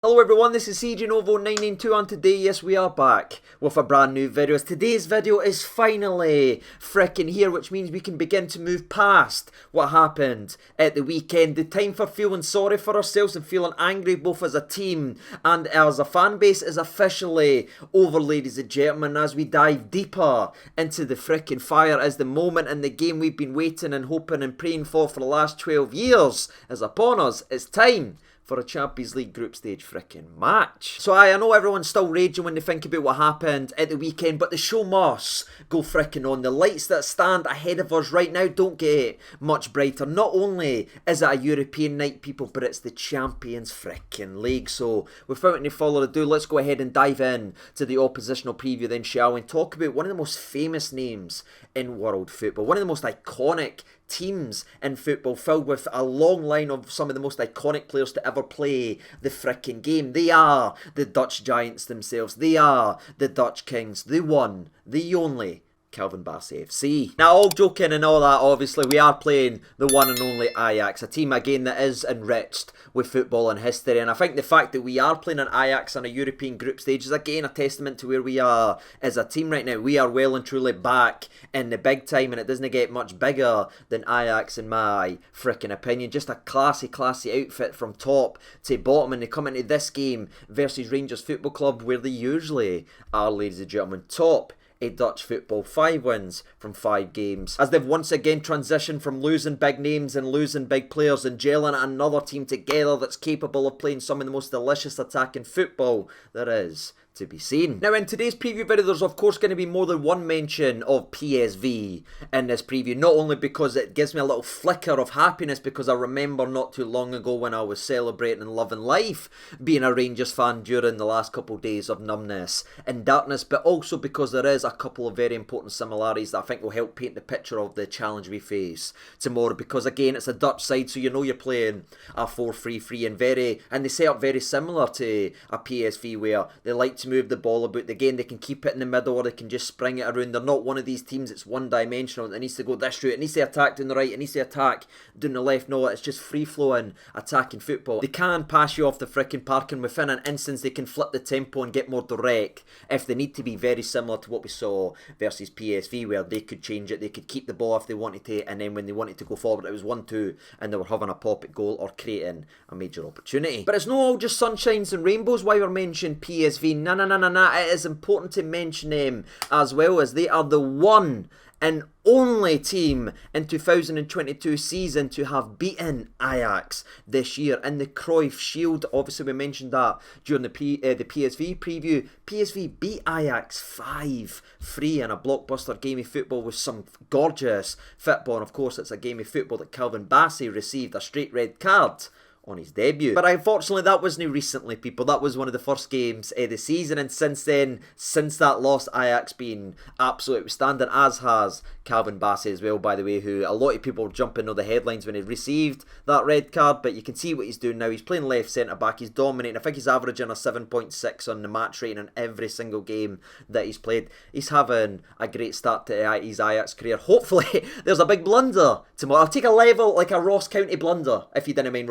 Hello everyone, this is CJNovo992 and today, yes, we are back with a brand new video. Today's video is finally fricking here, which means we can begin to move past what happened at the weekend. The time for feeling sorry for ourselves and feeling angry both as a team and as a fan base is officially over, ladies and gentlemen, as we dive deeper into the fricking fire as the moment in the game we've been waiting and hoping and praying for the last 12 years is upon us. It's time for a Champions League group stage frickin' match. So I know everyone's still raging when they think about what happened at the weekend, but the show must go frickin' on. The lights that stand ahead of us right now don't get much brighter. Not only is it a European night, people, but it's the Champions frickin' League. So without any further ado, let's go ahead and dive in to the oppositional preview then, shall we? And talk about one of the most famous names in world football. One of the most iconic teams in football, filled with a long line of some of the most iconic players to ever play the frickin' game. They are the Dutch Giants themselves. They are the Dutch Kings. The one, the only Calvin Bassey FC. Now, all joking and all that, obviously, we are playing the one and only Ajax, a team, again, that is enriched with football and history, and I think the fact that we are playing an Ajax on a European group stage is, again, a testament to where we are as a team right now. We are well and truly back in the big time, and it doesn't get much bigger than Ajax, in my frickin' opinion. Just a classy outfit from top to bottom, and they come into this game versus Rangers Football Club, where they usually are, ladies and gentlemen, top Dutch football, 5 wins from 5 games, as they've once again transitioned from losing big names and losing big players and gelling another team together that's capable of playing some of the most delicious attacking football there is to be seen. Now, in today's preview video, there's of course going to be more than one mention of PSV in this preview, not only because it gives me a little flicker of happiness because I remember not too long ago when I was celebrating and loving life being a Rangers fan during the last couple of days of numbness and darkness, but also because there is a couple of very important similarities that I think will help paint the picture of the challenge we face tomorrow, because again, it's a Dutch side, so you know you're playing a 4-3-3 and they set up very similar to a PSV, where they like to move the ball about the game. They can keep it in the middle or they can just spring it around. They're not one of these teams that's one-dimensional. It needs to go this route, it needs to attack down the right, it needs to attack down the left. No, it's just free-flowing attacking football. They can pass you off the frickin' park, and within an instance they can flip the tempo and get more direct if they need to be, very similar to what we saw versus PSV, where they could change it, they could keep the ball if they wanted to, and then when they wanted to go forward it was 1-2 and they were having a pop at goal or creating a major opportunity. But it's not all just sunshines and rainbows why we're mentioning PSV. It is important to mention them as well, as they are the one and only team in 2022 season to have beaten Ajax this year in the Cruyff Shield. Obviously, we mentioned that during the PSV preview. PSV beat Ajax 5-3 in a blockbuster game of football with some gorgeous football. And of course, it's a game of football that Calvin Bassey received a straight red card on his debut. But unfortunately, that wasn't recently, people. That was one of the first games of the season, and since then, since that loss, Ajax been absolutely outstanding, as has Calvin Bassey as well, by the way, who a lot of people were jumping on the headlines when he received that red card, but you can see what he's doing now. He's playing left centre-back, he's dominating. I think he's averaging a 7.6 on the match rating in every single game that he's played. He's having a great start to his Ajax career. Hopefully, there's a big blunder tomorrow. I'll take a level, like a Ross County blunder, if you didn't mind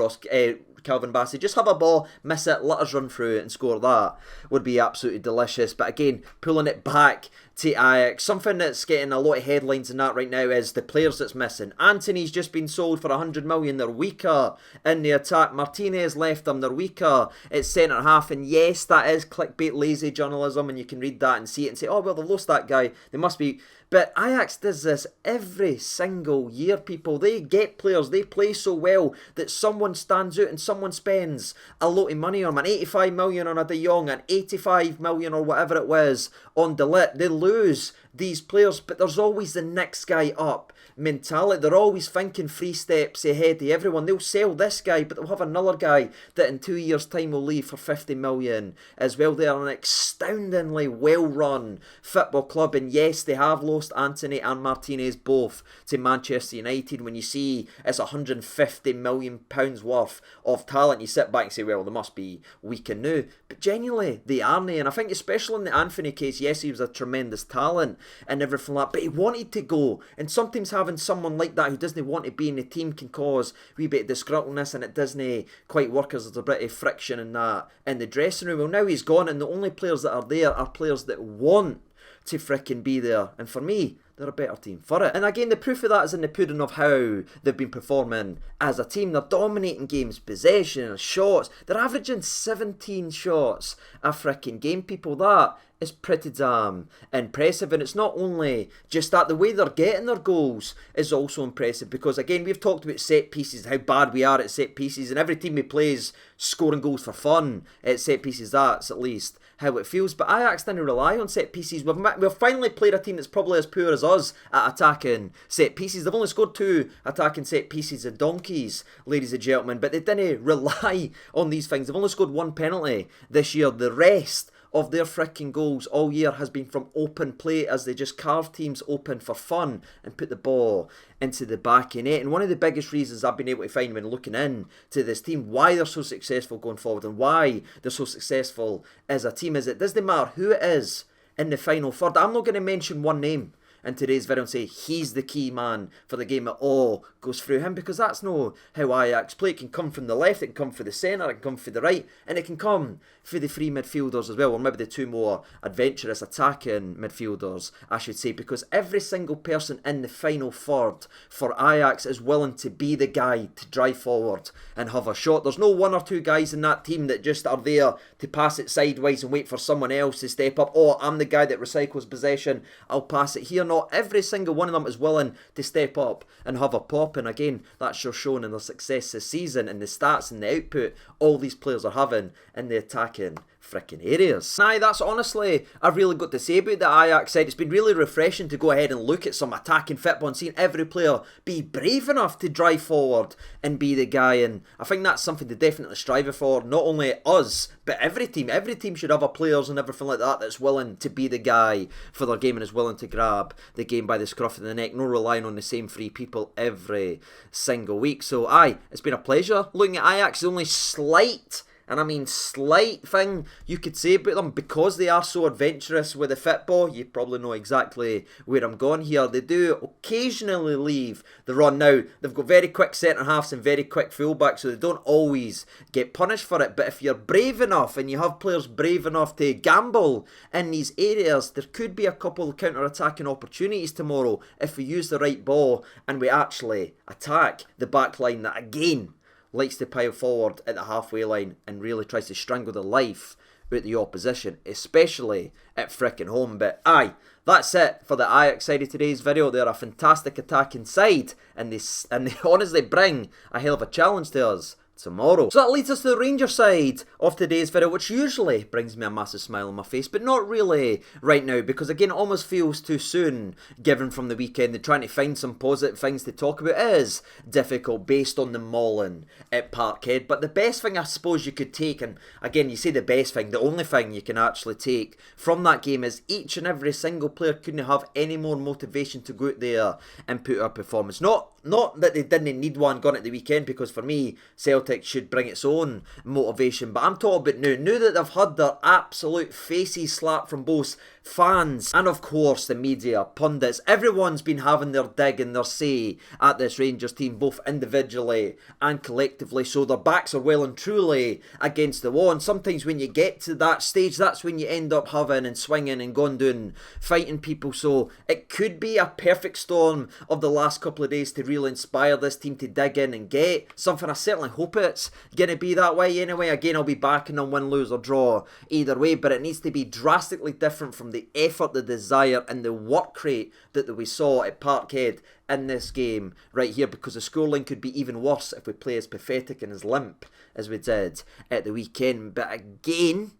Calvin Bassey. Just have a ball, miss it, let us run through it and score. That would be absolutely delicious. But again, pulling it back to Ajax, something that's getting a lot of headlines in that right now is the players that's missing. Antony's just been sold for 100 million. They're weaker in the attack. Martinez left them. They're weaker at centre half. And yes, that is clickbait, lazy journalism, and you can read that and see it and say, oh well, they've lost that guy, they must be. But Ajax does this every single year, people. They get players, they play so well that someone stands out and someone spends a lot of money on them. An 85 million on a De Jong, an 85 million or whatever it was on De Ligt. They lose these players, but there's always the next guy up mentality. They're always thinking 3 steps ahead of everyone. They'll sell this guy, but they'll have another guy that in 2 years' time will leave for 50 million as well. They are an astoundingly well-run football club, and yes, they have lost Antony and Martinez both to Manchester United. When you see it's £150 million worth of talent, you sit back and say, well, they must be weak and new. But genuinely, they aren't. And I think especially in the Anthony case, yes, he was a tremendous tremendous talent and everything like that, but he wanted to go. And sometimes having someone like that who doesn't want to be in the team can cause a wee bit of disgruntledness, and it doesn't quite work as there's a bit of friction in that in the dressing room. Well, now he's gone, and the only players that are there are players that want to fricking be there. And for me, they're a better team for it. And again, the proof of that is in the pudding of how they've been performing as a team. They're dominating games, possession, shots. They're averaging 17 shots a fricking game, people. That is pretty damn impressive. And it's not only just that, the way they're getting their goals is also impressive, because again, we've talked about set pieces, how bad we are at set pieces, and every team we play is scoring goals for fun at set pieces. That's at least how it feels. But Ajax didn't rely on set pieces. We've finally played a team that's probably as poor as us at attacking set pieces. They've only scored 2 attacking set pieces of donkeys, ladies and gentlemen, but they didn't rely on these things. They've only scored 1 penalty this year. The rest of their freaking goals all year has been from open play, as they just carve teams open for fun and put the ball into the back of net. And one of the biggest reasons I've been able to find when looking in to this team, why they're so successful going forward and why they're so successful as a team, is it doesn't matter who it is in the final third. I'm not going to mention one name in today's video and say he's the key man for the game, it all goes through him, because that's not how Ajax play. It can come from the left, it can come from the centre, it can come from the right, and it can come for the 3 midfielders as well, or maybe the 2 more adventurous attacking midfielders, I should say, because every single person in the final third for Ajax is willing to be the guy to drive forward and have a shot. There's no 1 or 2 guys in that team that just are there to pass it sideways and wait for someone else to step up. Oh, I'm the guy that recycles possession, I'll pass it here. Not every single one of them is willing to step up and have a pop, and again, that's sure shown in their success this season and the stats and the output all these players are having in the attacking frickin' areas. Aye, that's honestly I've really got to say about the Ajax side. It's been really refreshing to go ahead and look at some attacking football and seeing every player be brave enough to drive forward and be the guy, and I think that's something to definitely strive for, not only us, but every team. Every team should have a players and everything like that that's willing to be the guy for their game and is willing to grab the game by the scruff of the neck, no relying on the same 3 people every single week. So aye, it's been a pleasure looking at Ajax. The only slight, and I mean slight, thing you could say about them, because they are so adventurous with the football, you probably know exactly where I'm going here, they do occasionally leave the run. Now, they've got very quick centre-halves and very quick full-backs, so they don't always get punished for it, but if you're brave enough and you have players brave enough to gamble in these areas, there could be a couple of counter-attacking opportunities tomorrow if we use the right ball and we actually attack the back line that, again, likes to pile forward at the halfway line and really tries to strangle the life out the opposition, especially at frickin' home. But aye, that's it for the Ajax side of today's video. They're a fantastic attacking side, and they honestly bring a hell of a challenge to us tomorrow. So that leads us to the Rangers side of today's video, which usually brings me a massive smile on my face, but not really right now, because again, it almost feels too soon given from the weekend. They're trying to find some positive things to talk about. It is difficult based on the mauling at Parkhead, but the best thing I suppose you could take, and again, you say the best thing, the only thing you can actually take from that game is each and every single player couldn't have any more motivation to go out there and put up a performance. Not that they didn't need one gone at the weekend, because for me, Celtic should bring its own motivation, but I'm talking about now that they've had their absolute faces slapped from both fans and of course the media, pundits. Everyone's been having their dig and their say at this Rangers team, both individually and collectively, so their backs are well and truly against the wall, and sometimes when you get to that stage, that's when you end up having and swinging and going down fighting people. So it could be a perfect storm of the last couple of days to really inspire this team to dig in and get something. I certainly hope it's going to be that way anyway. Again, I'll be backing them win, lose or draw either way, but it needs to be drastically different from the effort, the desire and the work rate that we saw at Parkhead in this game right here, because the scoreline could be even worse if we play as pathetic and as limp as we did at the weekend. But again,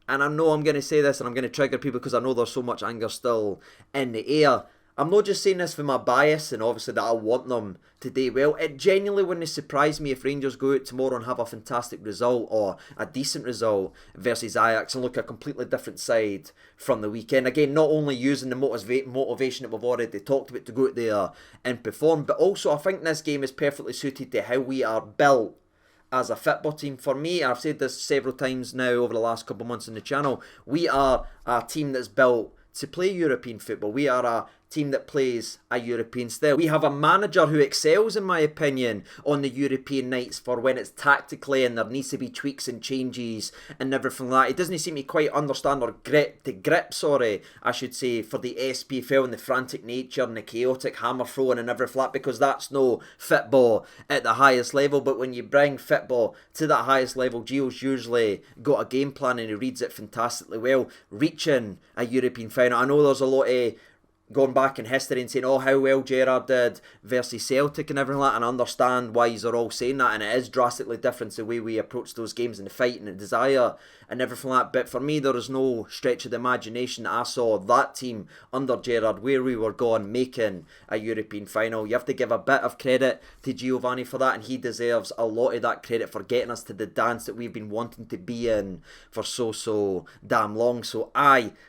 and I know I'm going to say this and I'm going to trigger people because I know there's so much anger still in the air, I'm not just saying this for my bias and obviously that I want them to do well. It genuinely wouldn't surprise me if Rangers go out tomorrow and have a fantastic result or a decent result versus Ajax and look a completely different side from the weekend. Again, not only using the motivation that we've already talked about to go out there and perform, but also I think this game is perfectly suited to how we are built as a football team. For me, I've said this several times now over the last couple of months on the channel, we are a team that's built to play European football. We are a team that plays a European style. We have a manager who excels, in my opinion, on the European nights for when it's tactically and there needs to be tweaks and changes and everything like that. He doesn't seem to quite understand or grip, I should say, for the SPFL and the frantic nature and the chaotic hammer throwing and everything like that, because that's no football at the highest level. But when you bring football to that highest level, Gio's usually got a game plan and he reads it fantastically well, reaching a European final. I know there's a lot of going back in history and saying, oh, how well Gerrard did versus Celtic and everything like that, and I understand why they're all saying that, and it is drastically different the way we approach those games and the fight and the desire and everything like that. But for me, there is no stretch of the imagination that I saw that team under Gerrard, where we were going, making a European final. You have to give a bit of credit to Giovanni for that, and he deserves a lot of that credit for getting us to the dance that we've been wanting to be in for so damn long. So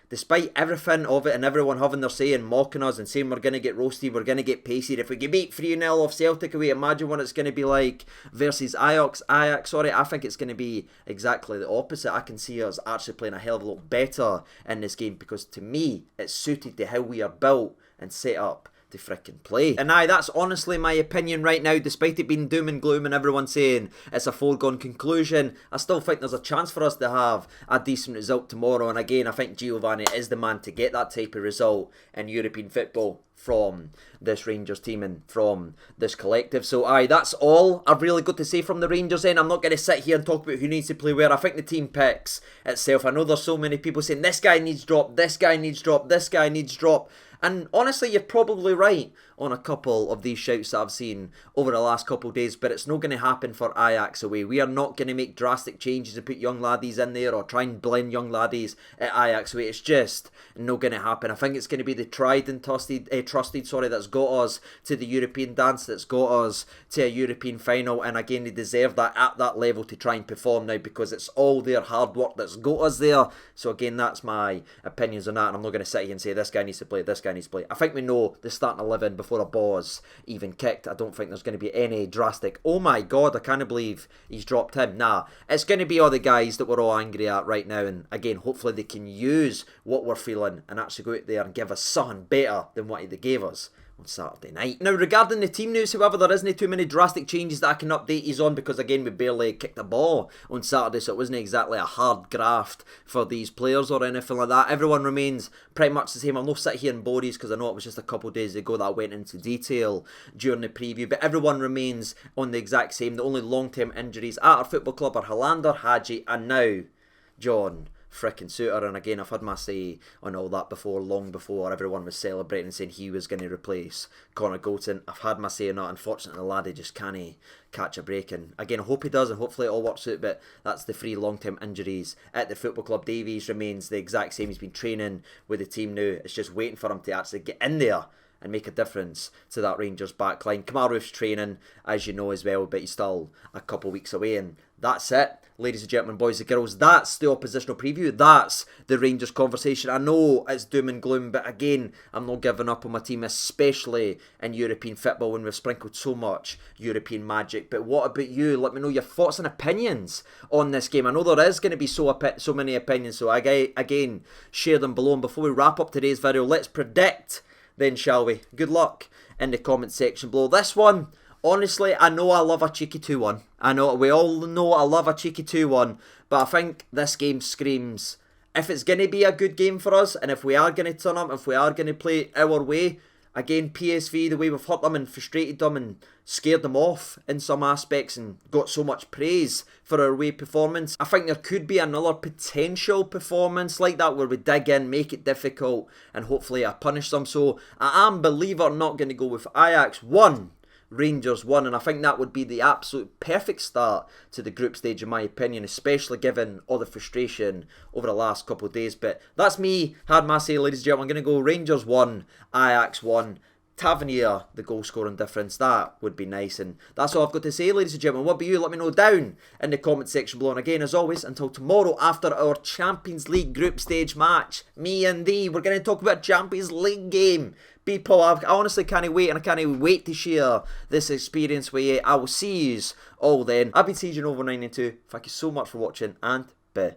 despite everything of it and everyone having their say and mocking us and saying we're going to get roasted, we're going to get pasted, if we get beat 3-0 off Celtic away, imagine what it's going to be like versus Ajax. I think it's going to be exactly the opposite. I can see us actually playing a hell of a lot better in this game, because to me it's suited to how we are built and set up to frickin' play. And that's honestly my opinion right now, despite it being doom and gloom and everyone saying it's a foregone conclusion. I still think there's a chance for us to have a decent result tomorrow, and again, I think Giovanni is the man to get that type of result in European football from this Rangers team and from this collective. So that's all I've really got to say from the Rangers end. I'm not going to sit here and talk about who needs to play where. I think the team picks itself. I know there's so many people saying this guy needs drop, this guy needs drop, this guy needs drop. And honestly, you're probably right on a couple of these shouts that I've seen over the last couple of days, but it's not going to happen for Ajax away. We are not going to make drastic changes and put young laddies in there or try and blend young laddies at Ajax away. It's just not going to happen. I think it's going to be the tried and trusted that's got us to the European dance, that's got us to a European final, and again, they deserve that at that level to try and perform now, because it's all their hard work that's got us there. So again, that's my opinions on that, and I'm not going to sit here and say this guy needs to play, this guy needs to play. I think we know the starting 11 before a ball's even kicked. I don't think there's going to be any drastic, oh my god, I can't believe he's dropped him. Nah, it's going to be all the guys that we're all angry at right now, and again, hopefully they can use what we're feeling and actually go out there and give us something better than what they gave us on Saturday night. Now, regarding the team news, however, there isn't too many drastic changes that I can update you on, because again, we barely kicked the ball on Saturday, so it wasn't exactly a hard graft for these players or anything like that. Everyone remains pretty much the same. I'll not sit here and bore you, because I know it was just a couple of days ago that I went into detail during the preview, but everyone remains on the exact same. The only long-term injuries at our football club are Hollander, Hadji, and now John frickin' Suter. And again, I've had my say on all that before, long before everyone was celebrating and saying he was going to replace Connor Golton. I've had my say on that. Unfortunately, the laddie just can't catch a break, and again, I hope he does, and hopefully it all works out. But that's the 3 long-term injuries at the football club. Davies remains the exact same. He's been training with the team now. It's just waiting for him to actually get in there and make a difference to that Rangers backline. Kamaru's training, as you know, as well, but he's still a couple of weeks away, and that's it, ladies and gentlemen, boys and girls. That's the oppositional preview. That's the Rangers conversation. I know it's doom and gloom, but again, I'm not giving up on my team, especially in European football when we've sprinkled so much European magic. But what about you? Let me know your thoughts and opinions on this game. I know there is going to be so many opinions, so again, share them below. And before we wrap up today's video, let's predict then, shall we? Good luck in the comment section below. This one, honestly, I know I love a cheeky 2-1. I know, we all know I love a cheeky 2-1, but I think this game screams, if it's going to be a good game for us, and if we are going to turn up, if we are going to play our way, again, PSV, the way we've hurt them and frustrated them and scared them off in some aspects and got so much praise for our away performance, I think there could be another potential performance like that where we dig in, make it difficult, and hopefully I punish them. So I am, believe it or not, going to go with Ajax 1, Rangers 1, and I think that would be the absolute perfect start to the group stage in my opinion, especially given all the frustration over the last couple of days. But that's me, had my say, ladies and gentlemen. I'm going to go Rangers 1, Ajax 1. Tavernier, the goal scoring difference, that would be nice. And that's all I've got to say, ladies and gentlemen. What about you? Let me know down in the comment section below. And again, as always, until tomorrow after our Champions League group stage match, me and thee, we're going to talk about Champions League game. People, I honestly can't wait, and I can't wait to share this experience with you. I will see you all then. I've been CJ over 992. Thank you so much for watching, and bye.